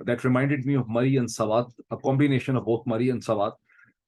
That reminded me of Murray and Sawat, a combination of both Murray and Sawat।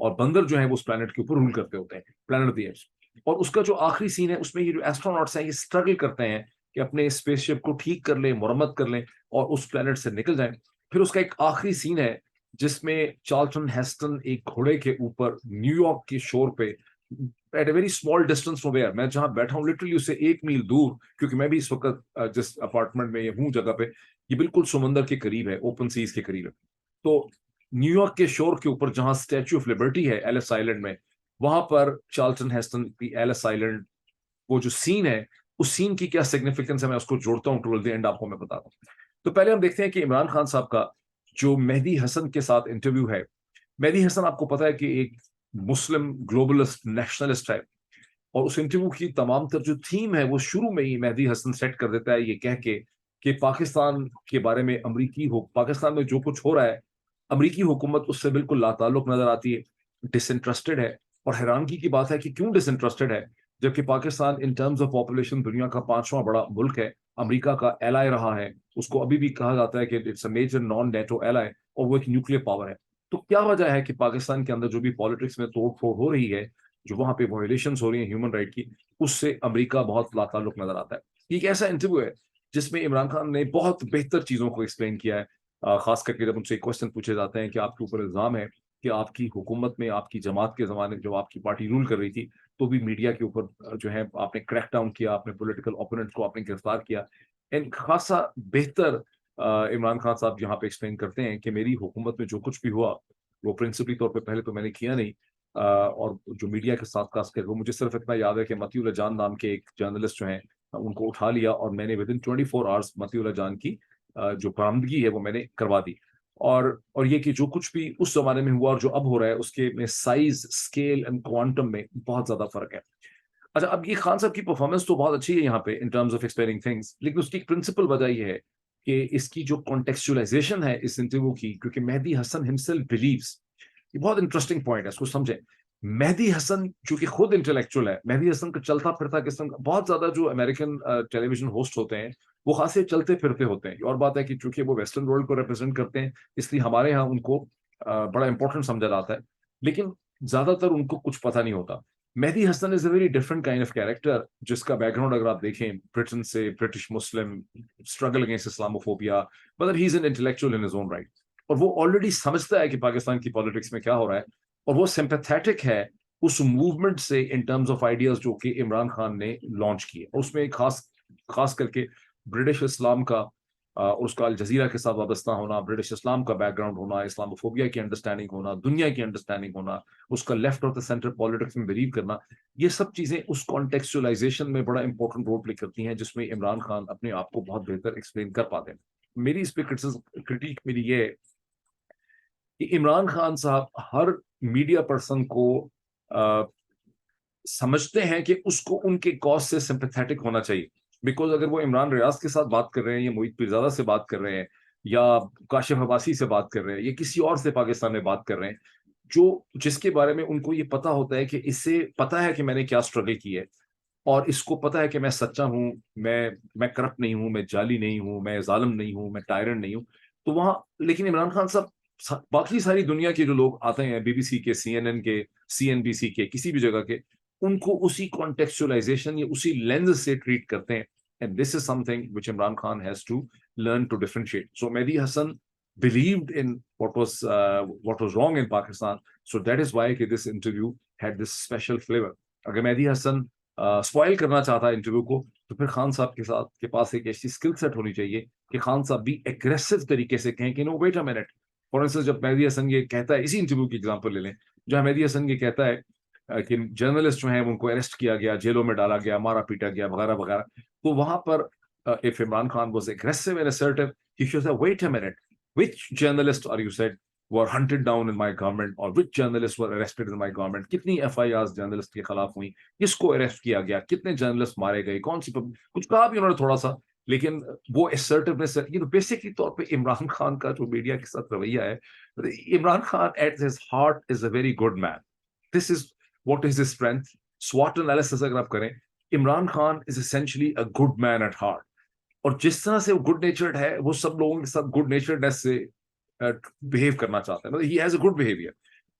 اور بندر جو ہیں وہ اس پلانٹ کے اوپر رول کرتے ہوتے ہیں, پلانٹ آف دی ایپس. اور اس کا جو آخری سین ہے اس میں یہ جو ایسٹروناٹس ہیں یہ اسٹرگل کرتے ہیں کہ اپنے اسپیس شپ کو ٹھیک کر لیں, مرمت کر لیں اور اس پلانٹ سے نکل جائیں. پھر اس کا ایک آخری سین ہے جس میں چارلٹن ہیسٹن ایک گھوڑے کے اوپر نیو یارک کے شور پہ at a very small distance from where, میں جہاں بیٹھا ہوں لٹرلی اس سے 1 میل دور, کیونکہ میں بھی اس وقت جس اپارٹمنٹ میں ہوں جگہ پہ یہ بالکل سمندر کے قریب ہے, اوپن سیز کے قریب ہے. تو نیو یارک کے شور کے اوپر جہاں اسٹیچو آف لبرٹی ہے ایلس آئلینڈ میں, وہاں پر چارلٹن ہیسٹن کی ایلس آئلینڈ وہ جو سین ہے اس سین کی کیا سگنیفیکینس ہے میں اس کو جوڑتا ہوں ٹوورڈ دی اینڈ, آپ کو میں بتاتا ہوں. تو پہلے ہم دیکھتے ہیں کہ عمران خان صاحب کا جو مہدی حسن کے ساتھ انٹرویو ہے. مہدی حسن آپ کو پتا ہے کہ ایک مسلم گلوبلسٹ نیشنلسٹ ہے, اور اس انٹرویو کی تمام تر جو تھیم ہے وہ شروع میں ہی مہدی حسن سیٹ کر دیتا ہے یہ کہہ کے کہ پاکستان کے بارے میں پاکستان میں جو کچھ ہو رہا ہے امریکی حکومت اس سے بالکل لا تعلق نظر آتی ہے, ڈس انٹرسٹڈ ہے. اور حیرانگی کی بات ہے کہ کیوں ڈس انٹرسٹڈ ہے جبکہ Pakistan in terms of population دنیا کا 5واں بڑا ملک ہے, امریکہ کا ایلائی رہا ہے, اس کو ابھی بھی کہا جاتا ہے کہ it's a major non NATO ally, اور وہ ایک نیوکلیر پاور ہے. تو کیا وجہ ہے کہ پاکستان کے اندر جو بھی پالیٹکس میں توڑ پھوڑ ہو رہی ہے, جو وہاں پہ وائلیشنز ہو رہی ہیں ہیومن رائٹ کی, اس سے امریکہ بہت لا تعلق نظر آتا ہے. یہ ایک ایسا انٹرویو ہے جس میں عمران خان نے بہت بہتر چیزوں کو ایکسپلین کیا ہے, خاص کر کے جب ان سے کوشچن پوچھے جاتے ہیں کہ آپ کے اوپر الزام ہے کہ آپ کی حکومت میں آپ کی جماعت کے زمانے جب آپ کی پارٹی رول کر رہی تھی تو بھی میڈیا کے اوپر جو ہے آپ نے کریک ڈاؤن کیا, آپ نے پولیٹیکل اوپوننٹس کو آپ نے گرفتار کیا. خاصا بہتر عمران خان صاحب یہاں پہ ایکسپلین کرتے ہیں کہ میری حکومت میں جو کچھ بھی ہوا وہ پرنسپلی طور پہ پہلے تو میں نے کیا نہیں, اور جو میڈیا کے ساتھ خاص کر وہ مجھے صرف اتنا یاد ہے کہ متی اللہ جان نام کے ایک جرنلسٹ جو ہیں ان کو اٹھا لیا اور میں نے ودن 24 آورس متی اللہ جان کی جو برآمدگی ہے وہ میں نے کروا دی. اور یہ کہ جو کچھ بھی اس زمانے میں ہوا اور جو اب ہو رہا ہے اس کے میں سائز, اسکیل اینڈ کوانٹم میں بہت زیادہ فرق ہے. اچھا, اب یہ خان صاحب کی پرفارمنس تو بہت اچھی ہے یہاں پہ in terms of explaining things, لیکن اس کی ایک پرنسپل وجہ یہ ہے کہ اس کی جو کانٹیکسچولائزیشن ہے اس انٹرویو کی, کیونکہ مہدی حسن ہمسیلف بلیوز, یہ بہت انٹرسٹنگ پوائنٹ ہے, اس کو سمجھیں. مہدی حسن جو کہ خود انٹلیکچوئل ہے, مہدی حسن کا چلتا پھرتا قسم, بہت زیادہ جو امریکن ٹیلی ویژن ہوسٹ ہوتے ہیں وہ خاصے چلتے پھرتے ہوتے ہیں. اور بات ہے کہ چونکہ وہ ویسٹرن ورلڈ کو ریپرزینٹ کرتے ہیں اس لیے ہمارے ہاں ان کو بڑا امپورٹنٹ سمجھا جاتا ہے, لیکن زیادہ تر ان کو کچھ پتہ نہیں ہوتا. Mehdi Hasan is a very different kind of character, جس کا بیک گراؤنڈ اگر آپ دیکھیں برٹن سے, British Muslim, struggle against Islamophobia, مطلب he is an intellectual in his own right, اور وہ آلریڈی سمجھتا ہے کہ پاکستان کی پالیٹکس میں کیا ہو رہا ہے, اور وہ سمپیتھیٹک ہے اس موومنٹ سے ان ٹرمز آف آئیڈیاز جو کہ عمران خان نے لانچ کیے. اور اس میں خاص کر کے برٹش اسلام کا اور اس کا الجزیرہ کے ساتھ وابستہ ہونا, برٹش اسلام کا بیک گراؤنڈ ہونا, اسلاموفوبیا کی انڈرسٹینڈنگ ہونا, دنیا کی انڈرسٹینڈنگ ہونا, اس کا لیفٹ اور سینٹر پالیٹکس میں بلیو کرنا, یہ سب چیزیں اس کانٹیکسچولائزیشن میں بڑا امپورٹنٹ رول پلے کرتی ہیں جس میں عمران خان اپنے آپ کو بہت بہتر ایکسپلین کر پاتے ہیں. میری اس پہ کرٹیک میری یہ ہے کہ عمران خان صاحب ہر میڈیا پرسن کو سمجھتے ہیں کہ اس کو ان کے کاز سے سمپیتھیٹک ہونا چاہیے, بیکاز اگر وہ عمران ریاض کے ساتھ بات کر رہے ہیں یا محیط پیرزادہ سے بات کر رہے ہیں یا کاشف عباسی سے بات کر رہے ہیں یا کسی اور سے پاکستان میں بات کر رہے ہیں جس کے بارے میں ان کو یہ پتا ہوتا ہے کہ اس سے پتا ہے کہ میں نے کیا اسٹرگل کی ہے, اور اس کو پتا ہے کہ میں سچا ہوں, میں کرپٹ نہیں ہوں, میں جعلی نہیں ہوں, میں ظالم نہیں ہوں, میں ٹائرن نہیں ہوں, تو وہاں لیکن عمران خان صاحب باقی ساری دنیا کے جو لوگ آتے ہیں, بی بی سی کے, سی این این کے, سی این بی سی کے, کسی بھی جگہ کے, ان کو اسی کانٹیکسچولائزیشن یا اسی لینز سے ٹریٹ کرتے ہیں. And this is something which Imran Khan has to learn to differentiate. So Mehdi Hasan believed in what was wrong in Pakistan. So that is why this interview had this special flavor. اگر مہدی حسن spoil کرنا چاہتا ہے interview کو تو پھر خان صاحب کے پاس ایک ایسی اسکل سیٹ ہونی چاہیے کہ خان صاحب بھی ایگریسو طریقے سے کہیں کہ no wait a minute. For instance جب مہدی حسن یہ کہتا ہے, اسی انٹرویو کی ایگزامپل لے لیں, جہاں مہدی حسن یہ کہتا ہے کہ جرنلسٹ جو ہیں ان کو اریسٹ کیا گیا, جیلوں میں ڈالا گیا, مارا پیٹا گیا وغیرہ وغیرہ, تو وہاں پر if Imran Khan was aggressive and assertive, he should say, wait a minute, which journalists are you said were hunted down in my government, or which journalists were arrested in my government, کتنی FIRs journalist کے خلاف ہوئی, کس کو arrest کیا گیا, کتنے journalist مارے گئے, کون سی کچھ کہا بھی انہوں نے تھوڑا سا, لیکن وہ assertiveness ہے. بیسکلی طور پہ عمران خان کا جو میڈیا کے ساتھ رویہ ہے, Imran Khan at his heart is a very good man. This is what is his strength. SWOT analysis اگر آپ کریں, Imran Khan is essentially a good man at heart. اور جس طرح سے وہ گڈ نیچرڈ ہے, وہ سب لوگوں کے ساتھ گڈ نیچرڈنیس سے بہیو کرنا چاہتا ہے, he has a good behaviour.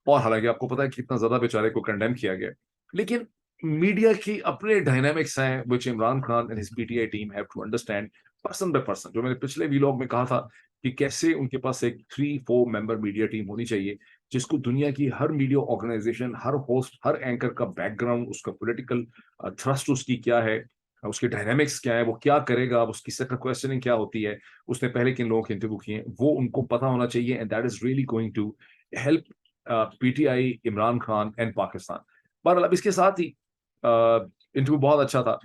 اور حالانکہ آپ کو پتا ہے کتنا زیادہ بیچارے کو کنڈیم کیا گیا, لیکن میڈیا کی اپنے ڈائنامکس ہیں which Imran Khan and his PTI team have to understand person by person. جو میں نے پچھلے ویلاگ میں کہا تھا کہ کیسے ان کے پاس ایک 3-4 ممبر میڈیا ٹیم ہونی چاہیے جس کو دنیا کی ہر میڈیا آرگنائزیشن, ہر ہوسٹ, ہر اینکر کا بیک گراؤنڈ, اس کا پولیٹیکل تھرسٹ اس کی کیا ہے, اس کے ڈائنامکس کیا ہے, وہ کیا کرے گا, اس کی سیٹ آف کوسچننگ کیا ہوتی ہے, اس نے پہلے کن لوگوں کے انٹرویو کیے ہیں, وہ ان کو پتا ہونا چاہیے. And that is really going to help PTI, Imran Khan and Pakistan. بہرحال اب اس کے ساتھ ہی انٹرویو بہت اچھا تھا.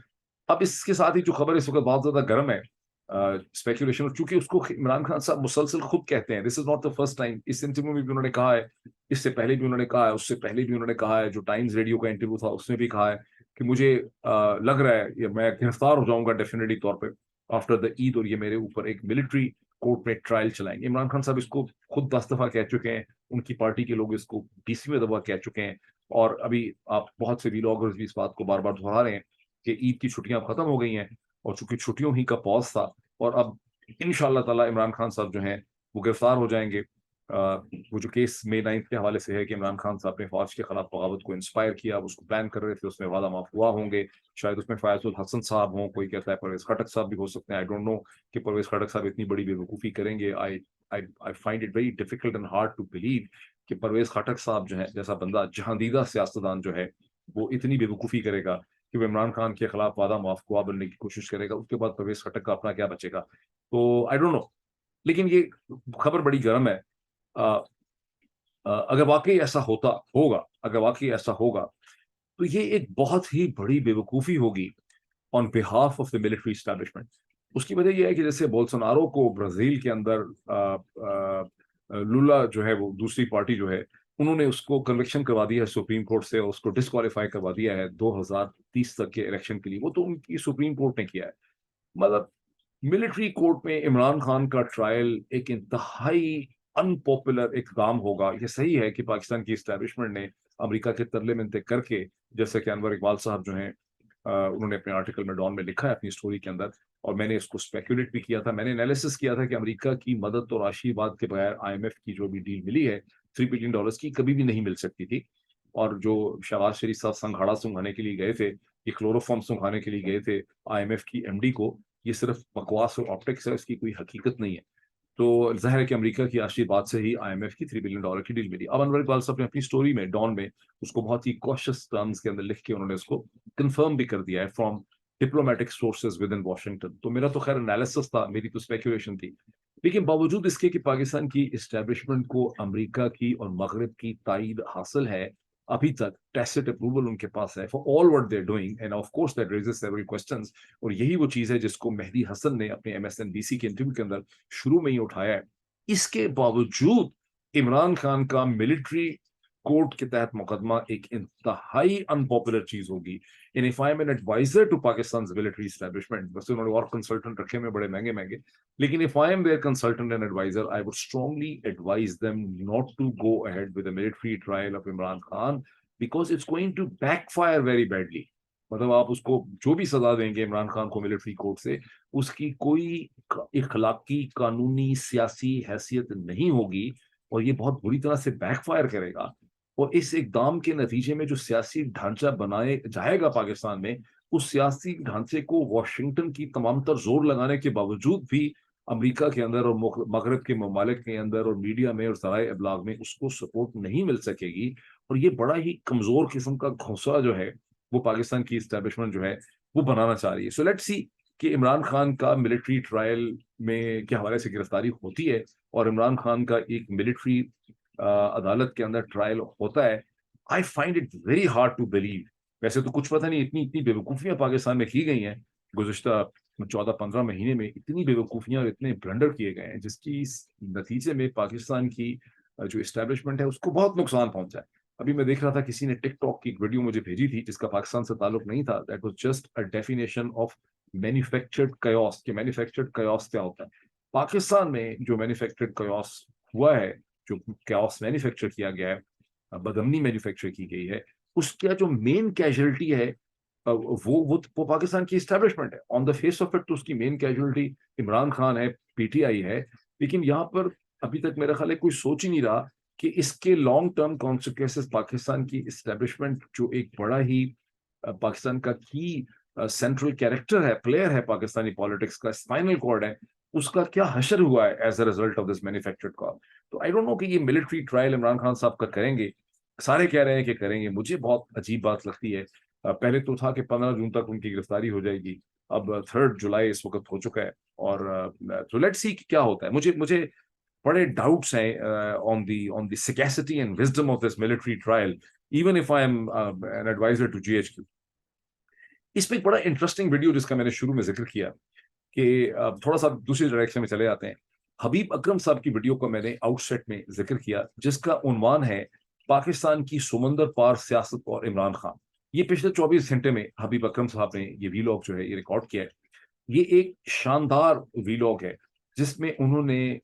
اب اس کے ساتھ ہی جو خبر اس وقت بہت زیادہ گرم ہے, اسپیکولیشن, چونکہ اس کو عمران خان صاحب مسلسل خود کہتے ہیں, this is not the first time, اس انٹرویو میں بھی انہوں نے کہا ہے, اس سے پہلے بھی انہوں نے کہا ہے, اس سے پہلے بھی انہوں نے کہا ہے, جو ٹائمز ریڈیو کا انٹرویو تھا اس میں بھی کہا ہے کہ مجھے لگ رہا ہے یا میں گرفتار ہو جاؤں گا ڈیفینیٹلی طور پہ آفٹر دا عید, اور یہ میرے اوپر ایک ملٹری کورٹ میں ٹرائل چلائیں گے. عمران خان صاحب اس کو خود 10 دفعہ کہہ چکے ہیں, ان کی پارٹی کے لوگ اس کو 20ویں دفعہ کہہ چکے ہیں, اور ابھی آپ بہت سے ویلاگرز بھی اس بات کو بار بار دہرا رہے ہیں کہ عید کی چھٹیاں ختم ہو گئی ہیں, اور چونکہ چھٹیوں ہی کا پاز تھا, اور اب انشاءاللہ تعالی عمران خان صاحب جو ہیں وہ گرفتار ہو جائیں گے. وہ جو کیس May 9 کے حوالے سے ہے کہ عمران خان صاحب نے فوج کے خلاف بغاوت کو انسپائر کیا, اس کو پلان کر رہے تھے, اس میں وعدہ معاف ہوا ہوں گے, شاید اس میں فیاض الحسن صاحب ہوں, کوئی کہتا ہے پرویز خٹک صاحب بھی ہو سکتے ہیں. آئی ڈونٹ نو کہ پرویز خٹک صاحب اتنی بڑی بے وقوفی کریں گے. I find it very difficult and hard to believe کہ پرویز خٹک صاحب جو ہے جیسا بندہ, جہاندیدہ سیاستدان جو ہے, وہ اتنی بے وقوفی کرے گا کہ وہ عمران خان کے خلاف وعدہ معاف ہوا بننے کی کوشش کرے گا. اس کے بعد پرویز خٹک کا اپنا کیا بچے گا, تو آئی ڈونٹ نو. لیکن یہ خبر بڑی گرم ہے. اگر واقعی ایسا ہوگا تو یہ ایک بہت ہی بڑی بے وقوفی ہوگی on behalf of the military establishment. اس کی وجہ یہ ہے کہ جیسے بولسونارو کو برازیل کے اندر لولا جو ہے, وہ دوسری پارٹی جو ہے, انہوں نے اس کو کنوکشن کروا دیا ہے سپریم کورٹ سے, اور اس کو ڈسکوالیفائی کروا دیا ہے 2030 تک کے الیکشن کے لیے. وہ تو ان کی سپریم کورٹ نے کیا ہے. مطلب ملٹری کورٹ میں عمران خان کا ٹرائل ایک انتہائی ان پاپولر اقدام ہوگا. یہ صحیح ہے کہ پاکستان کی اسٹیبلشمنٹ نے امریکہ کے ترلے منتے کر کے, جیسے کہ انور اقبال صاحب جو ہیں, انہوں نے اپنے آرٹیکل میں ڈان میں لکھا ہے اپنی اسٹوری کے اندر, اور میں نے اس کو اسپیکولیٹ بھی کیا تھا, میں نے انالیسس کیا تھا کہ امریکہ کی مدد اور آشیرواد کے بغیر IMF کی جو بھی ڈیل ملی ہے $3 بلین کی, کبھی بھی نہیں مل سکتی تھی. اور جو شہباز شریف صاحب سنگھاڑا سنگھانے کے لیے گئے تھے, یہ کلوروفارم سنگھانے کے لیے گئے تھے IMF کی MD کو, یہ صرف بکواس اور آپٹکس ہے, اس کی کوئی حقیقت نہیں ہے. تو ظاہر ہے کہ امریکہ کی آشیرواد سے ہی IMF کی $3 بلین کی ڈیل ملی. اب انور اقبال صاحب نے اپنی اسٹوری میں ڈان میں اس کو بہت ہی کوشس ٹرمز کے اندر لکھ کے انہوں نے اس کو کنفرم بھی کر دیا ہے from diplomatic sources with in Washington. تو میرا تو خیر انالیسس تھا, میری تو اسپیکولیشن تھی, لیکن باوجود اس کے کہ پاکستان کی اسٹیبلشمنٹ کو امریکہ کی اور مغرب کی تائید حاصل ہے, ابھی تک ٹیسٹ اپروول ان کے پاس ہے for all what they are doing, and of course that raises several questions. اور یہی وہ چیز ہے جس کو مہدی حسن نے اپنے MSNBC کے انٹرویو کے اندر شروع میں ہی اٹھایا ہے. اس کے باوجود عمران خان کا ملٹری کورٹ کے تحت مقدمہ ایک انتہائی ان پاپولر چیز ہوگی. And if I'm an advisor to Pakistan's military establishment, بس انہوں نے اور کنسلٹنٹ رکھے میں بڑے مہنگے مہنگے, لیکن if I am their consultant and advisor, I would strongly advise them not to go ahead with a military trial of Imran Khan because it's going to backfire very badly. مطلب آپ اس کو جو بھی سزا دیں گے عمران خان کو ملٹری کورٹ سے, اس کی کوئی اخلاقی, قانونی, سیاسی حیثیت نہیں ہوگی, اور یہ بہت بری طرح سے بیک فائر کرے گا. اور اس اقدام کے نتیجے میں جو سیاسی ڈھانچہ بنائے جائے گا پاکستان میں, اس سیاسی ڈھانچے کو واشنگٹن کی تمام تر زور لگانے کے باوجود بھی امریکہ کے اندر اور مغرب کے ممالک کے اندر اور میڈیا میں اور ذرائع ابلاغ میں اس کو سپورٹ نہیں مل سکے گی. اور یہ بڑا ہی کمزور قسم کا گھونسلہ جو ہے وہ پاکستان کی اسٹیبلشمنٹ جو ہے وہ بنانا چاہ رہی ہے. سو لیٹس سی کہ عمران خان کا ملٹری ٹرائل میں کے حوالے سے گرفتاری ہوتی ہے, اور عمران خان کا ایک ملٹری عدالت کے اندر ٹرائل ہوتا ہے. I find it very hard to believe. ویسے تو کچھ پتہ نہیں, اتنی بے وقوفیاں پاکستان میں کی گئی ہیں گزشتہ 14-15 مہینے میں, اتنی بے وقوفیاں اور اتنے بلنڈر کیے گئے ہیں جس کی نتیجے میں پاکستان کی جو اسٹیبلشمنٹ ہے اس کو بہت نقصان پہنچا ہے. ابھی میں دیکھ رہا تھا کسی نے ٹک ٹاک کی ایک ویڈیو مجھے بھیجی تھی جس کا پاکستان سے تعلق نہیں تھا. That was just a definition of manufactured chaos, کہ مینوفیکچرڈ کیوس کیا ہوتا ہے. پاکستان میں جو مینوفیکچرڈ کیوس ہوا ہے, جو کیوس مینوفیکچر کیا گیا ہے, بدامنی مینوفیکچر کی گئی ہے, اس کا جو مین کیجولٹی ہے وہ پاکستان کی اسٹیبلشمنٹ ہے. آن دا فیس آف اٹ تو اس کی مین کیجولٹی عمران خان ہے, PTI ہے, لیکن یہاں پر ابھی تک میرا خیال ہے کوئی سوچ ہی نہیں رہا کہ اس کے لانگ ٹرم کانسیکوینسز پاکستان کی اسٹیبلشمنٹ جو ایک بڑا ہی پاکستان کا کی سینٹرل کیریکٹر ہے, پلیئر ہے پاکستانی پالیٹکس کا, اسپائنل کارڈ ہے, اس کا کیا حشر ہوا ہے as a result of this manufactured call. تو آئی ڈونٹ نو کہ یہ ملٹری ٹرائل عمران خان صاحب کا کریں گے, سارے کہہ رہے ہیں کہ کریں گے, مجھے بہت عجیب بات لگتی ہے. پہلے تو تھا کہ 15 جون تک ان کی گرفتاری ہو جائے گی, اب 3 جولائی اس وقت ہو چکا ہے, اور تو لیٹ سی کیا ہوتا ہے. مجھے بڑے ڈاؤٹس ہیں on the sagacity and wisdom of this military trial, even if I am an advisor to GHQ. اس پہ ایک بڑا انٹرسٹنگ ویڈیو جس کا میں نے شروع میں ذکر کیا کہ تھوڑا سا دوسری ڈائریکشن میں چلے جاتے ہیں. حبیب اکرم صاحب کی ویڈیو کو میں نے آؤٹ سیٹ میں ذکر کیا جس کا عنوان ہے پاکستان کی سمندر پار سیاست اور عمران خان. یہ پچھلے 24 گھنٹے میں حبیب اکرم صاحب نے یہ ویلاگ جو ہے یہ ریکارڈ کیا ہے. یہ ایک شاندار ویلاگ ہے جس میں انہوں نے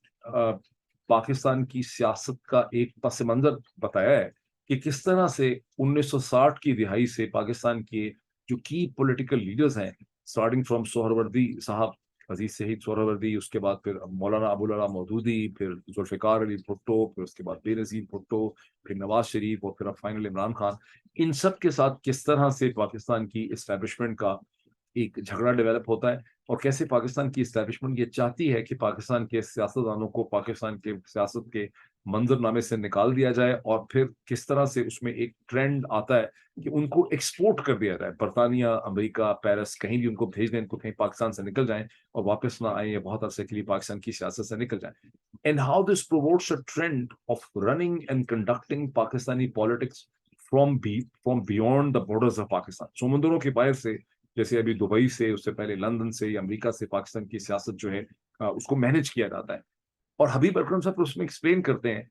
پاکستان کی سیاست کا ایک پس منظر بتایا ہے کہ کس طرح سے 1960 کی دہائی سے پاکستان کے جو کی پولیٹیکل لیڈرز ہیں, اسٹارٹنگ فرام سہروردی صاحب, عزیز شہید سہروردی, اس کے بعد پھر مولانا ابوالعلا مودودی, پھر ذوالفقار علی بھٹو, پھر اس کے بعد بے نظیر بھٹو, پھر نواز شریف, اور پھر اب فائنل عمران خان, ان سب کے ساتھ کس طرح سے پاکستان کی اسٹیبلشمنٹ کا ایک جھگڑا ڈیولپ ہوتا ہے, اور کیسے پاکستان کی اسٹیبلشمنٹ یہ چاہتی ہے کہ پاکستان کے سیاستدانوں کو پاکستان کے سیاست کے منظر نامے سے نکال دیا جائے, اور پھر کس طرح سے اس میں ایک ٹرینڈ آتا ہے کہ ان کو ایکسپورٹ کر دیا جائے, برطانیہ, امریکہ, پیرس, کہیں بھی ان کو بھیج دیں, ان کو کہیں پاکستان سے نکل جائیں اور واپس نہ آئیں, یا بہت عرصے کے لیے پاکستان کی سیاست سے نکل جائیں. And how this promotes a trend of running and conducting Pakistani politics from beyond the borders of Pakistan, سمندروں کے باہر سے, جیسے ابھی دبئی سے, اس سے پہلے لندن سے یا امریکہ سے پاکستان کی سیاست جو ہے اس کو مینج کیا جاتا ہے. اور حبیب اکرم صاحب اس میں ایکسپلین کرتے ہیں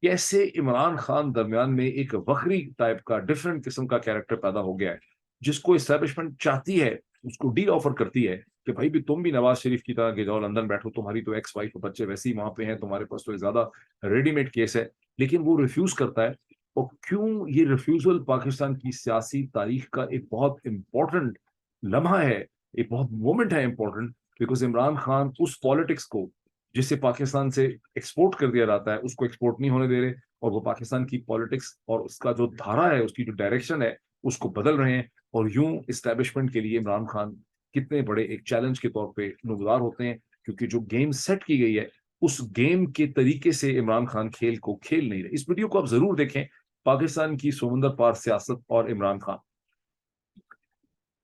کیسے عمران خان درمیان میں ایک وکری ٹائپ کا ڈفرنٹ قسم کا کیریکٹر پیدا ہو گیا ہے, جس کو اسٹیبلشمنٹ چاہتی ہے, اس کو ڈیل آفر کرتی ہے کہ بھائی بھی تم بھی نواز شریف کی طرح کہ جاؤ لندن بیٹھو, تمہاری تو ایکس وائف بچے ویسے ہی وہاں پہ ہیں, تمہارے پاس تو زیادہ ریڈی میڈ کیس ہے, لیکن وہ ریفیوز کرتا ہے. اور کیوں یہ ریفیوزل پاکستان کی سیاسی تاریخ کا ایک بہت امپورٹنٹ لمحہ ہے, ایک بہت مومنٹ ہے امپورٹنٹ, بیکاز عمران خان اس پالیٹکس کو جسے پاکستان سے ایکسپورٹ کر دیا جاتا ہے اس کو ایکسپورٹ نہیں ہونے دے رہے, اور وہ پاکستان کی پالیٹکس اور اس کا جو دھارا ہے, اس کی جو ڈائریکشن ہے, اس کو بدل رہے ہیں. اور یوں اسٹیبلشمنٹ کے لیے عمران خان کتنے بڑے ایک چیلنج کے طور پہ نمودار ہوتے ہیں, کیونکہ جو گیم سیٹ کی گئی ہے اس گیم کے طریقے سے عمران خان کھیل کو کھیل نہیں رہے. اس ویڈیو کو آپ ضرور دیکھیں, پاکستان کی سمندر پار سیاست اور عمران خان.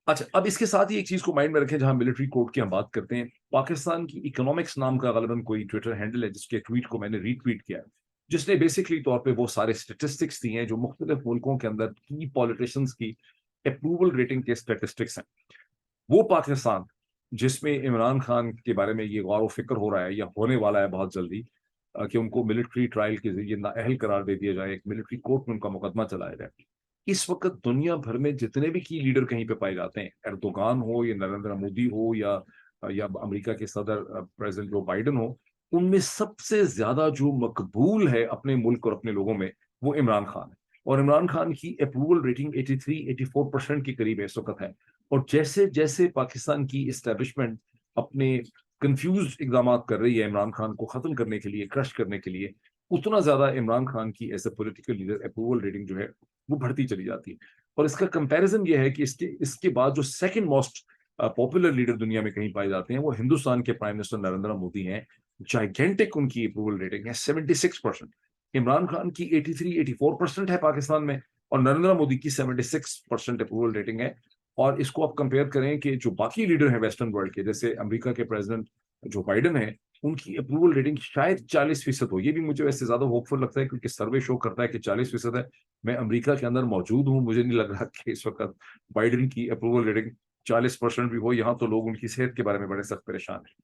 اچھا, اب اس کے ساتھ ہی ایک چیز کو مائنڈ میں رکھیں, جہاں ملٹری کوڈ کی ہم بات کرتے ہیں, پاکستان کی اکنامکس نام کا غالباً کوئی ٹویٹر ہینڈل ہے جس کے ٹویٹ کو میں نے ری ٹویٹ کیا, جس نے بیسکلی طور پہ وہ سارے اسٹیٹسٹکس دی ہیں جو مختلف ملکوں کے اندر کی پالیٹیشنز کی اپروول ریٹنگ کے اسٹیٹسٹکس ہیں. وہ پاکستان جس میں عمران خان کے بارے میں یہ غور و فکر ہو رہا ہے یا ہونے والا ہے بہت جلدی کہ ان کو ملٹری ٹرائل کے ذریعے نااہل قرار دے دیا جائے, ایک ملٹری کورٹ میں ان کا مقدمہ چلایا جائے. اس وقت دنیا بھر میں جتنے بھی کی لیڈر کہیں پہ پائے جاتے ہیں, ایردوغان ہو یا نریندر مودی ہو یا امریکہ کے صدر پریزیڈنٹ جو بائیڈن ہو, ان میں سب سے زیادہ جو مقبول ہے اپنے ملک اور اپنے لوگوں میں وہ عمران خان ہے. اور عمران خان کی اپروول ریٹنگ 83-84% کے قریب اس وقت ہے. اور جیسے جیسے پاکستان کی اسٹیبلشمنٹ اپنے کنفیوز اقدامات کر رہی ہے عمران خان کو ختم کرنے کے لیے, کرش کرنے کے لیے, اتنا زیادہ عمران خان کی as a political leader approval rating جو ہے وہ بڑھتی چلی جاتی ہے. اور اس کا کمپیریزن یہ ہے کہ اس کے بعد جو سیکنڈ موسٹ پاپولر لیڈر دنیا میں کہیں پائے جاتے ہیں وہ ہندوستان کے پرائم منسٹر نریندر مودی ہیں. جائگینٹک ان کی اپروول ریٹنگ ہے 76%. عمران خان کی 83-84% ہے پاکستان میں, اور نریندر مودی کی 76% اپروول ریٹنگ ہے. اور اس کو آپ کمپیئر کریں کہ جو باقی لیڈر ہیں ویسٹرن ورلڈ کے, جیسے امریکہ کے پریزیڈنٹ جو بائیڈن ہیں, ان کی اپروول ریٹنگ شاید 40% ہو. یہ بھی مجھے ویسے زیادہ ہوپ فل لگتا ہے کیونکہ سروے شو کرتا ہے کہ 40% ہے. میں امریکہ کے اندر موجود ہوں, مجھے نہیں لگ رہا کہ اس وقت بائیڈن کی اپروول ریٹنگ 40% بھی ہو. یہاں تو لوگ ان کی صحت کے بارے میں بڑے سخت پریشان ہیں.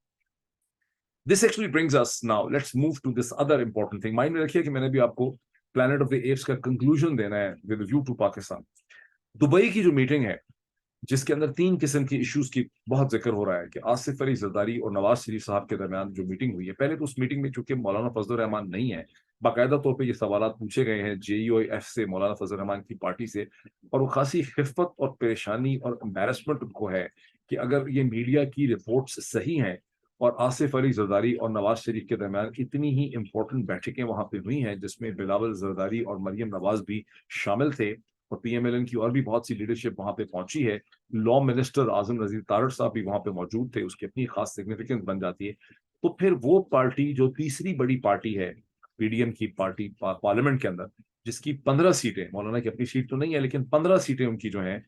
This actually brings us now, let's move to this other important thing. Mind میں رکھیے کہ میں نے بھی آپ کو پلانٹ آف دی ایپس کا کنکلوژن دینا ہے with a view to Pakistan. Dubai کی جو میٹنگ ہے جس کے اندر 3 قسم کی ایشوز کی بہت ذکر ہو رہا ہے کہ آصف علی زرداری اور نواز شریف صاحب کے درمیان جو میٹنگ ہوئی ہے, پہلے تو اس میٹنگ میں چونکہ مولانا فضل الرحمان نہیں ہے, باقاعدہ طور پہ یہ سوالات پوچھے گئے ہیں JUIF سے, مولانا فضل الرحمان کی پارٹی سے, اور وہ خاصی خفت اور پریشانی اور امبیرسمنٹ کو ہے کہ اگر یہ میڈیا کی رپورٹس صحیح ہیں اور آصف علی زرداری اور نواز شریف کے درمیان اتنی ہی امپورٹنٹ بیٹھکیں وہاں پہ ہوئی ہیں جس میں بلاول زرداری اور مریم نواز بھی شامل تھے, اور پی ایم ایل این کی اور بھی بہت سی لیڈرشپ وہاں پہ پہنچی ہے. لا منسٹر اعظم نذیر تارڑ صاحب بھی وہاں پہ موجود تھے, اس کی اپنی خاص سگنیفیکینس بن جاتی ہے. تو پھر وہ پارٹی جو تیسری بڑی پارٹی ہے پی ڈی ایم کی پارٹی پارلیمنٹ کے اندر, جس کی 15 سیٹیں, مولانا کی اپنی سیٹ تو نہیں ہے لیکن 15 سیٹیں ان کی جو ہیں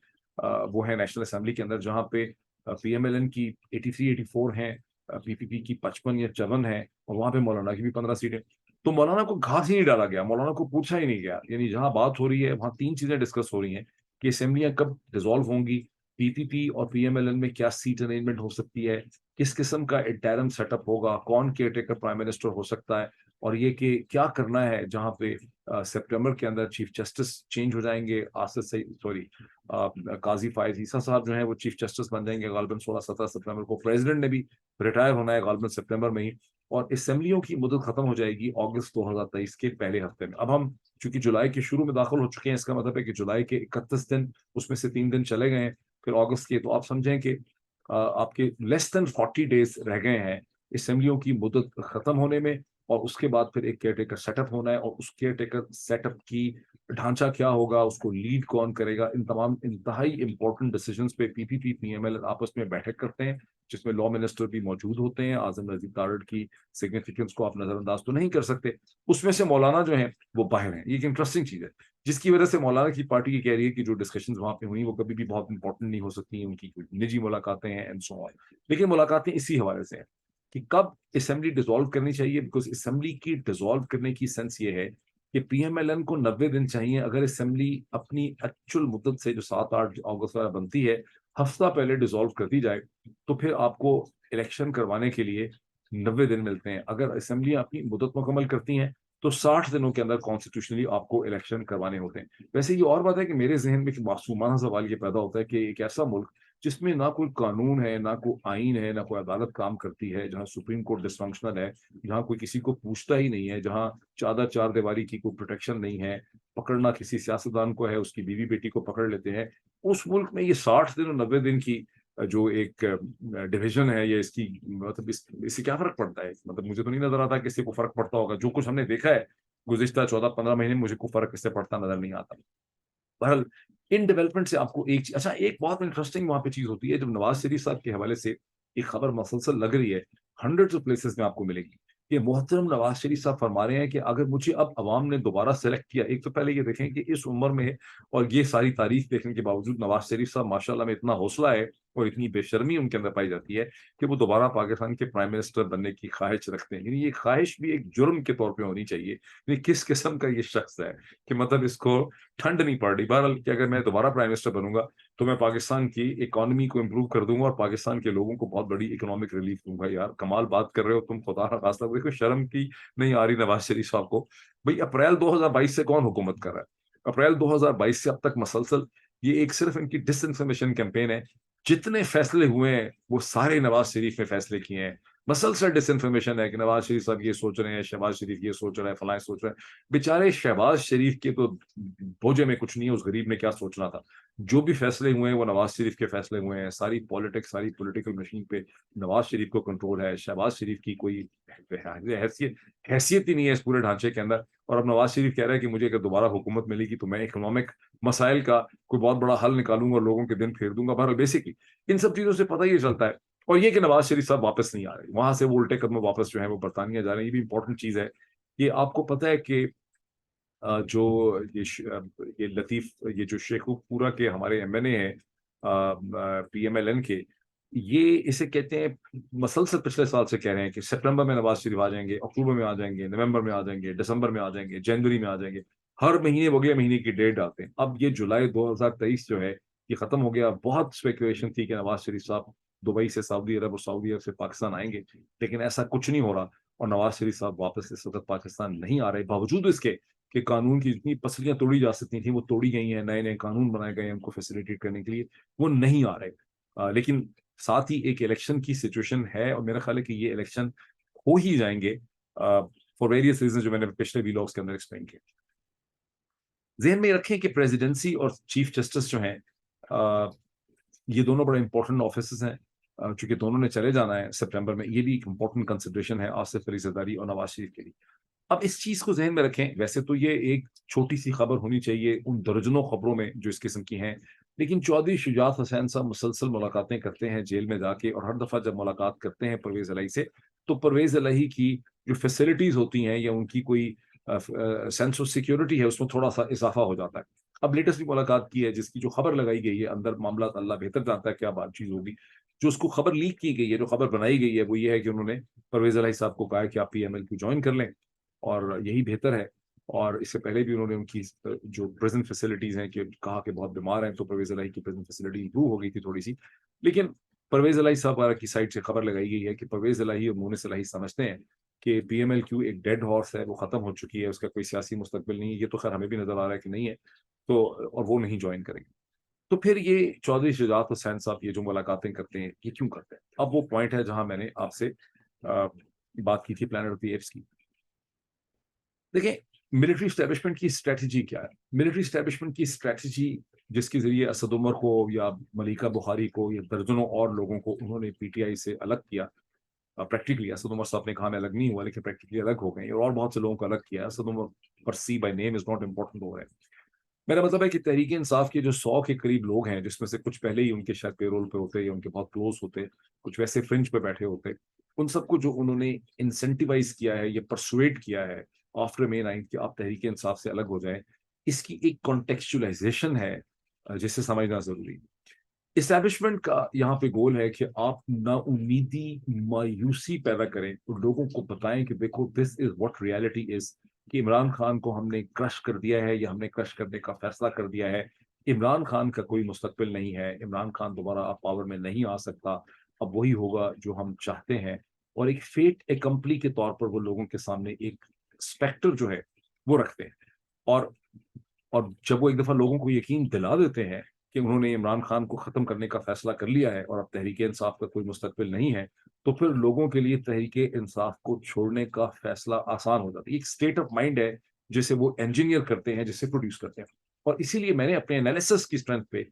وہ ہیں نیشنل اسمبلی کے اندر, جہاں پہ پی ایم ایل این کی 83 84 ہیں, پی پی پی کی 55 یا 54 ہیں, اور وہاں پہ مولانا کی بھی 15 سیٹیں. تو مولانا کو گھاس ہی نہیں ڈالا گیا, مولانا کو پوچھا ہی نہیں گیا. یعنی جہاں بات ہو رہی ہے وہاں تین چیزیں ڈسکس ہو رہی ہیں کہ اسمبلیاں کب ڈیزالو ہوں گی, پی پی پی اور پی ایم ایل این میں کیا سیٹ ارینجمنٹ ہو سکتی ہے, کس قسم کا انٹرم سیٹ اپ ہوگا, کون کیئر ٹیکر پرائم منسٹر ہو سکتا ہے, اور یہ کہ کیا کرنا ہے جہاں پہ سپٹمبر کے اندر چیف جسٹس چینج ہو جائیں گے. قاضی فائز عیسیٰ صاحب جو ہیں وہ چیف جسٹس بن جائیں گے غالباً 16-17 سپٹمبر کو. پریزیڈنٹ نے بھی ریٹائر ہونا ہے غالباً سپٹمبر میں ہی, اور اسمبلیوں کی مدت ختم ہو جائے گی اگست 2023 کے پہلے ہفتے میں. اب ہم چونکہ جولائی کے شروع میں داخل ہو چکے ہیں, اس کا مطلب ہے کہ جولائی کے 31 دن, اس میں سے 3 دن چلے گئے ہیں, پھر اگست کے, تو آپ سمجھیں کہ آپ کے لیس دین 40 ڈیز رہ گئے ہیں اسمبلیوں کی مدت ختم ہونے میں. اور اس کے بعد پھر ایک کیئر ٹیکر سیٹ اپ ہونا ہے, اور اس کیئر ٹیکر سیٹ اپ کی ڈھانچہ کیا ہوگا, اس کو لیڈ کون کرے گا, ان تمام انتہائی امپورٹنٹ ڈیسیجنز پہ پی پی پی پی ایم ایل آپس میں بیٹھک کرتے ہیں, جس میں لا منسٹر بھی موجود ہوتے ہیں. اعظم نذیر تارڑ کی سگنیفیکینس کو آپ نظر انداز تو نہیں کر سکتے. اس میں سے مولانا جو ہیں وہ باہر ہیں. یہ ایک انٹرسٹنگ چیز ہے جس کی وجہ سے مولانا کی پارٹی یہ کہہ رہی ہے کہ جو ڈسکشنز وہاں پہ ہوئی وہ کبھی بھی بہت امپورٹنٹ نہیں ہو سکتی, ان کی نجی ملاقاتیں ہیں اینڈ سو آن. لیکن ملاقاتیں اسی حوالے سے ہیں کہ کب اسمبلی ڈیزالو کرنی چاہیے, بیکاز اسمبلی کی ڈیزالو کرنے کی سینس یہ ہے کہ پی ایم ایل این کو 90 دن چاہیے. اگر اسمبلی اپنی ایکچوئل مدت سے جو 7-8 اگست بنتی ہے ہفتہ پہلے ڈیزالو کر دی جائے, تو پھر آپ کو الیکشن کروانے کے لیے 90 دن ملتے ہیں. اگر اسمبلیاں اپنی مدت مکمل کرتی ہیں تو 60 دنوں کے اندر کانسٹیٹیوشنلی آپ کو الیکشن کروانے ہوتے ہیں. ویسے یہ اور بات ہے کہ میرے ذہن میں ایک معصومانہ سوال یہ پیدا ہوتا ہے کہ ایک ایسا ملک جس میں نہ کوئی قانون ہے, نہ کوئی آئین ہے, نہ کوئی عدالت کام کرتی ہے, جہاں سپریم کورٹ ڈسفنکشنل ہے, جہاں کوئی کسی کو پوچھتا ہی نہیں ہے, جہاں چار دیواری کی کوئی پروٹیکشن نہیں ہے, پکڑنا کسی سیاستدان کو ہے, اس کی بیوی بیٹی کو پکڑ لیتے ہیں, اس ملک میں یہ 60 دن اور 90 دن کی جو ایک ڈویژن ہے, یہ اس کی مطلب اس سے کیا فرق پڑتا ہے؟ مطلب مجھے تو نہیں نظر آتا کہ اس سے کوئی فرق پڑتا ہوگا. جو کچھ ہم نے دیکھا ہے گزشتہ 14-15 مہینے میں, مجھے کوئی فرق اس سے پڑتا نظر نہیں آتا. بہرحال ان ڈیولپمنٹ سے آپ کو ایک اچھا ایک بہت انٹرسٹنگ وہاں پہ چیز ہوتی ہے, جب نواز شریف صاحب کے حوالے سے ایک خبر مسلسل لگ رہی ہے, ہنڈریڈ آف پلیسز میں آپ کو ملے گی, کہ محترم نواز شریف صاحب فرما رہے ہیں کہ اگر مجھے اب عوام نے دوبارہ سلیکٹ کیا, ایک تو پہلے یہ دیکھیں کہ اس عمر میں اور یہ ساری تاریخ دیکھنے کے باوجود نواز شریف صاحب ماشاءاللہ میں اتنا حوصلہ ہے اور اتنی بے شرمی ان کے اندر پائی جاتی ہے کہ وہ دوبارہ پاکستان کے پرائم منسٹر بننے کی خواہش رکھتے ہیں. یعنی یہ خواہش بھی ایک جرم کے طور پہ ہونی چاہیے. یعنی کس قسم کا یہ شخص ہے کہ مطلب اس کو ٹھنڈ نہیں پڑ رہی. بہرحال کہ اگر میں دوبارہ پرائم منسٹر بنوں گا تو میں پاکستان کی اکانومی کو امپروو کر دوں گا, اور پاکستان کے لوگوں کو بہت بڑی اکنامک ریلیف دوں گا. یار کمال بات کر رہے ہو تم, خدا نہ خواستہ کوئی شرم کی نہیں آ رہی نواز شریف صاحب کو. بھائی اپریل 2022 سے کون حکومت کر رہا ہے؟ اپریل 2022 سے اب تک مسلسل یہ ایک صرف ان کی ڈس انفارمیشن کیمپین ہے. جتنے فیصلے ہوئے ہیں وہ سارے نواز شریف نے فیصلے کیے ہیں. مسلسل ڈس انفارمیشن ہے کہ نواز شریف صاحب یہ سوچ رہے ہیں, شہباز شریف یہ سوچ رہا ہے, فلاں سوچ رہے ہیں. بیچارے شہباز شریف کے تو بوجھے میں کچھ نہیں ہے, اس غریب نے کیا سوچنا تھا. جو بھی فیصلے ہوئے ہیں وہ نواز شریف کے فیصلے ہوئے ہیں. ساری پالیٹکس, ساری پولیٹیکل مشین پہ نواز شریف کو کنٹرول ہے. شہباز شریف کی کوئی حیثیت ہی نہیں ہے اس پورے ڈھانچے کے اندر. اور اب نواز شریف کہہ رہا ہے کہ مجھے اگر دوبارہ حکومت ملے گی تو میں اکنامک مسائل کا کوئی بہت بڑا حل نکالوں گا اور لوگوں کے دن پھیر دوں گا. بہرحال بیسکلی ان سب چیزوں سے پتہ یہ چلتا ہے. اور یہ کہ نواز شریف صاحب واپس نہیں آ رہے, وہاں سے وہ الٹے قدم واپس جو ہے وہ برطانیہ جا رہے ہیں. یہ بھی امپورٹنٹ چیز ہے. یہ آپ کو پتہ ہے کہ جو یہ لطیف, یہ جو شیخو پورا کے ہمارے ایم این اے ہیں پی ایم ایل این کے, یہ اسے کہتے ہیں مسلسل پچھلے سال سے کہہ رہے ہیں کہ سپٹمبر میں نواز شریف آ جائیں گے, اکتوبر میں آ جائیں گے, نومبر میں آ جائیں گے, دسمبر میں آ جائیں گے, جنوری میں آ جائیں گے. ہر مہینے اگلے مہینے کی ڈیٹ ڈالتے ہیں. اب یہ جولائی 2023 جو ہے یہ ختم ہو گیا. بہت اسپیکولیشن تھی کہ نواز شریف صاحب دبئی سے سعودی عرب اور سعودی عرب سے پاکستان آئیں گے, لیکن ایسا کچھ نہیں ہو رہا. اور نواز شریف صاحب واپس اس وقت پاکستان نہیں آ رہے, باوجود اس کے کہ قانون کی جتنی پسلیاں توڑی جا سکتی تھیں وہ توڑی گئی ہیں. نئے نئے قانون بنائے گئے ہیں ان کو فیسیلیٹیٹ کرنے کے لیے, وہ نہیں آ رہے. لیکن ساتھ ہی ایک الیکشن کی سچویشن ہے, اور میرا خیال ہے کہ یہ الیکشن ہو ہی جائیں گے فار ویریس ریزن جو میں نے پچھلے ویلاگس کے اندر ایکسپلین کیا. ذہن میں رکھیں کہ پریزیڈنسی اور چیف جسٹس جو ہیں یہ دونوں بڑے امپورٹنٹ آفیسز ہیں. چونکہ دونوں نے چلے جانا ہے سپٹمبر میں. یہ بھی ایک امپورٹنٹ کنسیڈریشن ہے آصف علی زرداری اور نواز شریف کے لیے. اب اس چیز کو ذہن میں رکھیں. ویسے تو یہ ایک چھوٹی سی خبر ہونی چاہیے ان درجنوں خبروں میں جو اس قسم کی ہیں, لیکن چودھری شجاعت حسین صاحب مسلسل ملاقاتیں کرتے ہیں جیل میں جا کے, اور ہر دفعہ جب ملاقات کرتے ہیں پرویز الہی سے تو پرویز الہی کی جو فیسلٹیز ہوتی ہیں یا ان کی کوئی سینس آف سیکورٹی ہے اس میں تھوڑا سا اضافہ ہو جاتا ہے. اب لیٹسٹ بھی ملاقات کی ہے جس کی جو خبر لگائی گئی ہے, اندر معاملات اللہ بہتر جانتا ہے کیا بات چیز ہوگی, جو اس کو خبر لیک کی گئی ہے, جو خبر بنائی گئی ہے وہ یہ ہے کہ انہوں نے پرویز الہی صاحب کو کہا کہ آپ PML جوائن کر لیں اور یہی بہتر ہے. اور اس سے پہلے بھی انہوں نے ان کی جو پریزن فیسلٹیز ہیں کہ کہا کہ بہت بیمار ہیں, تو پرویز الہی کی پریزن فیسلٹی امپروو ہو گئی تھی تھوڑی سی. لیکن پرویز الہی صاحب کی سائڈ سے خبر لگائی گئی ہے کہ پرویز الہی اور مونس الہی سمجھتے ہیں کہ PML ایک ڈیڈ ہارس ہے, وہ ختم ہو چکی ہے, اس کا کوئی سیاسی مستقبل نہیں ہے. یہ تو خیر ہمیں بھی نظر آ رہا ہے کہ نہیں ہے, تو اور وہ نہیں جوائن کریں گے. تو پھر یہ چودھری شجاعت حسین صاحب یہ جو ملاقاتیں کرتے ہیں یہ کیوں کرتے ہیں؟ اب وہ پوائنٹ ہے جہاں میں نے آپ سے بات کی تھی پلانٹ آف دی ایپس کی. دیکھیں ملٹری اسٹیبلشمنٹ کی اسٹریٹجی کیا ہے. ملٹری اسٹیبلشمنٹ کی اسٹریٹجی جس کے ذریعے اسد عمر کو یا ملیکہ بخاری کو یا درجنوں اور لوگوں کو انہوں نے PTI سے الگ کیا. پریکٹیکلی اسد عمر صاحب نے کہا میں الگ نہیں ہوا, لیکن پریکٹیکلی الگ ہو گئے, اور بہت سے لوگوں کو الگ کیا. Asad Umar per se by name is not important ہو رہا ہے. میرا مطلب ہے کہ تحریک انصاف کے جو 100 کے قریب لوگ ہیں, جس میں سے کچھ پہلے ہی ان کے شاید پے رول پہ ہوتے یا ان کے بہت کلوز ہوتے, کچھ ویسے فرنج پہ بیٹھے ہوتے, ان سب کو جو انہوں نے انسینٹیوائز کیا ہے یا پرسویٹ کیا ہے آفٹر May 9 کہ آپ تحریک انصاف سے الگ ہو جائیں, اس کی ایک کانٹیکسچولائزیشن ہے جسے سمجھنا ضروری ہے. اسٹیبلشمنٹ کا یہاں پہ گول ہے کہ آپ نا امیدی مایوسی پیدا کریں اور لوگوں کو بتائیں کہ دیکھو دس از واٹ ریالٹی از, کہ عمران خان کو ہم نے کرش کر دیا ہے یا ہم نے کرش کرنے کا فیصلہ کر دیا ہے. عمران خان کا کوئی مستقبل نہیں ہے, عمران خان دوبارہ آپ پاور میں نہیں آ سکتا, اب وہی ہوگا جو ہم چاہتے ہیں. اور ایک فیٹ اکمپلی کے طور پر وہ لوگوں کے سامنے ایک اسپیکٹر جو ہے وہ رکھتے ہیں. اور جب وہ ایک دفعہ لوگوں کو یقین دلا دیتے ہیں کہ انہوں نے عمران خان کو ختم کرنے کا فیصلہ کر لیا ہے اور اب تحریک انصاف کا کوئی مستقبل نہیں ہے, تو پھر لوگوں کے لیے تحریک انصاف کو چھوڑنے کا فیصلہ آسان ہو جاتا ہے. ایک اسٹیٹ آف مائنڈ ہے جسے وہ انجینئر کرتے ہیں, جسے پروڈیوس کرتے ہیں. اور اسی لیے میں نے اپنے انالیسس کی اسٹرینتھ پہ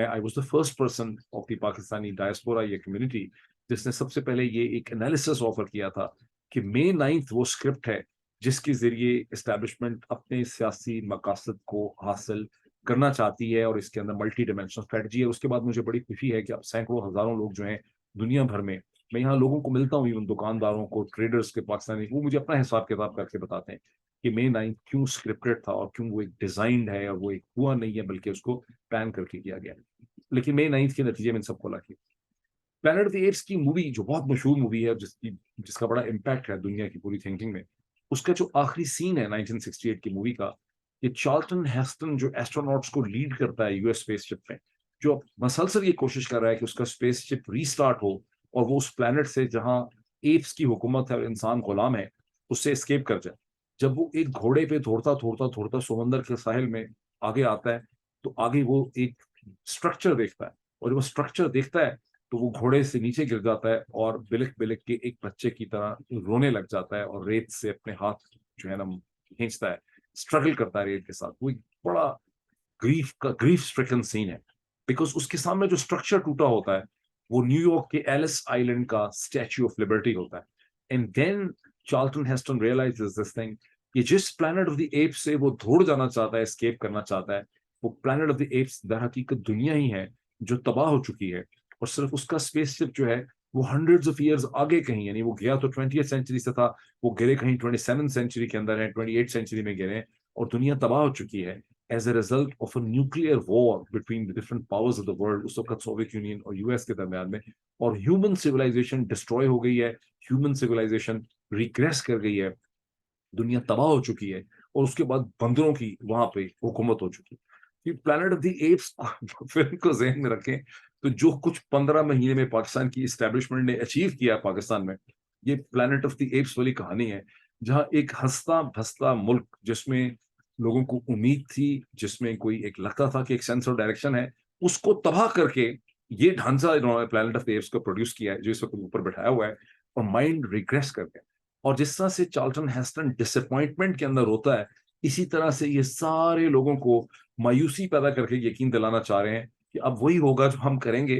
I was the first person of the Pakistani diaspora یا کمیونٹی جس نے سب سے پہلے یہ ایک انالیسس آفر کیا تھا کہ May 9 وہ اسکرپٹ ہے جس کے ذریعے اسٹیبلشمنٹ اپنے سیاسی مقاصد کو حاصل کرنا چاہتی ہے, اور اس کے اندر ملٹی ڈائمینشنل اسٹریٹجی ہے. اس کے بعد مجھے بڑی خوشی ہے کہ اب سینکڑوں ہزاروں لوگ جو ہیں دنیا بھر میں یہاں لوگوں کو ملتا ہوں, ایون دکانداروں کو, ٹریڈرز کے پاکستانی, وہ مجھے اپنا حساب کتاب کر کے بتاتے ہیں کہ May 9 کیوں اسکرپٹڈ تھا اور کیوں وہ ایک ڈیزائنڈ ہے, اور وہ ایک ہوا نہیں ہے بلکہ اس کو پلان کر کے کیا گیا. لیکن May 9 کے نتیجے میں ان سب کو لگی پلانٹ آف دی ایپس کی مووی جو بہت مشہور مووی ہے, جس کا بڑا امپیکٹ ہے دنیا کی پوری تھنکنگ میں, اس کا جو آخری سین ہے 1968 کی مووی کا, یہ چارلٹن ہیسٹن جو ایسٹروناٹس کو لیڈ کرتا ہے US اسپیس شپ میں, جو مسلسل یہ کوشش کر رہا ہے کہ اس کا اسپیس شپ ریسٹارٹ ہو اور وہ اس پلانٹ سے جہاں ایپس کی حکومت ہے اور انسان غلام ہے اس سے اسکیپ کر جائے. جب وہ ایک گھوڑے پہ دوڑتا سمندر کے ساحل میں آگے آتا ہے, تو آگے وہ ایک اسٹرکچر دیکھتا ہے, اور جب وہ اسٹرکچر دیکھتا ہے تو وہ گھوڑے سے نیچے گر جاتا ہے اور بلک بلک کے ایک بچے کی طرح رونے لگ جاتا ہے, اور ریت سے اپنے ہاتھ جو ہے نا کھینچتا ہے, اسٹرگل کرتا ہے ریت کے ساتھ. وہ ایک بڑا گریف اسٹرکن سین ہے, بیکاز اس کے سامنے جو اسٹرکچر ٹوٹا ہوتا ہے وہ نیو یارک کے ایلس آئلینڈ کا اسٹیچو آف لبرٹی ہوتا ہے. And then Charlton Heston realises this thing کہ جس پلانٹ آف دی ایپس سے وہ دوڑ جانا چاہتا ہے, اسکیپ کرنا چاہتا ہے, وہ پلانٹ آف دی ایپس در حقیقت دنیا ہی ہے جو تباہ ہو چکی ہے, اور صرف اس کا اسپیس شپ جو ہے وہ ہنڈریڈز آف ایئرز آگے کہیں, یعنی وہ گیا تو 20th سینچری سے تھا, وہ گرے کہیں 27th سینچری کے اندر ہے, 28th سینچری میں گرے, اور دنیا تباہ ہو چکی ہے as a result of a nuclear war between the different powers of the world. اس وقت سوویت یونین اور US کے درمیان میں, اور ہیومن سویلائزیشن ڈسٹروائے ہو گئی ہے, ہیومن سویلائزیشن ریگریس کر گئی ہے, دنیا تباہ ہو چکی ہے, اور اس کے بعد بندروں کی وہاں پہ حکومت ہو چکی ہے. Planet of the Apes film کو ذہن میں رکھیں تو جو کچھ 15 مہینے میں پاکستان کی اسٹیبلشمنٹ نے اچیو کیا پاکستان میں, یہ پلانٹ آف دی ایپس والی کہانی ہے, جہاں ایک ہنستا بھستا ملک جس میں لوگوں کو امید تھی, جس میں کوئی ایک لگتا تھا کہ ایک سینس آف ڈائریکشن ہے, اس کو تباہ کر کے یہ ڈھانچہ انہوں نے پلانٹ آف دی ایپس کو پروڈیوس کیا ہے جو اس وقت اوپر بٹھایا ہوا ہے, اور مائنڈ ریگریس کر کے. اور جس طرح سے چارلٹن ہیسٹن ڈس اپوائنٹمنٹ کے اندر ہوتا ہے, اسی طرح سے یہ سارے لوگوں کو مایوسی پیدا کر کے یقین دلانا چاہ رہے ہیں کہ اب وہی ہوگا جو ہم کریں گے.